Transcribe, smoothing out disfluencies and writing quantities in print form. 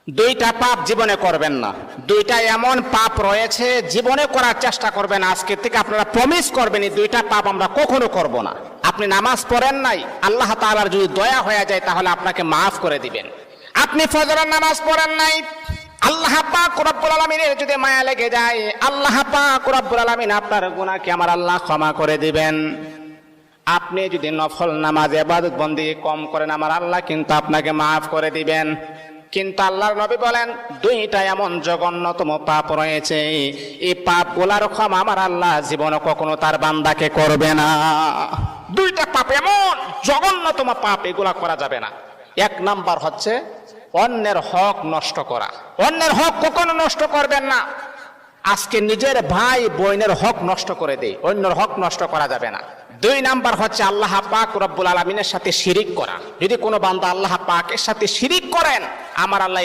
দুইটা পাপ জীবনে করবেন না। দুইটা এমন পাপ রয়েছে জীবনে করার চেষ্টা করবেন, আজকে থেকে আপনারা প্রমিস করবেন এই দুইটা পাপ আমরা কখনো করব না। আপনি নামাজ পড়েন নাই, আল্লাহ তাআলার যদি দয়া হয়ে যায় তাহলে আপনাকে মাফ করে দিবেন। আপনি ফজরের নামাজ পড়েন নাই, আল্লাহ পাক রব্বুল আলামিনের যদি মায়া লেগে যায়, আল্লাহ পাক রব্বুল আলামিন আপনার গুনাহকে আমার আল্লাহ ক্ষমা করে দিবেন। আপনি যদি নফল নামাজ ইবাদত বন্দেগী কম করেন, আমার আল্লাহ কিন্তু আপনাকে মাফ করে দিবেন। কিন্তু আল্লাহর নবী বলেন দুইটা এমন জঘন্যতম পাপ রয়েছে, এই পাপগুলার ক্ষমা আমার আল্লাহ জীবনে কখনো তার বান্দাকে করবে না। দুইটা পাপ এমন জঘন্যতম পাপ, এগুলা করা যাবে না। এক নাম্বার হচ্ছে অন্যের হক নষ্ট করা। অন্যের হক কখনো নষ্ট করবেন না। আজকে নিজের ভাই বোনের হক নষ্ট করে দেয়, অন্যের হক নষ্ট করা যাবে না। দুই নাম্বার হচ্ছে আল্লাহ পাক রব্বুল আলামিনের সাথে শিরিক করা। যদি কোনো বান্দা আল্লাহ পাকের সাথে শিরিক করেন, আমার আল্লাহ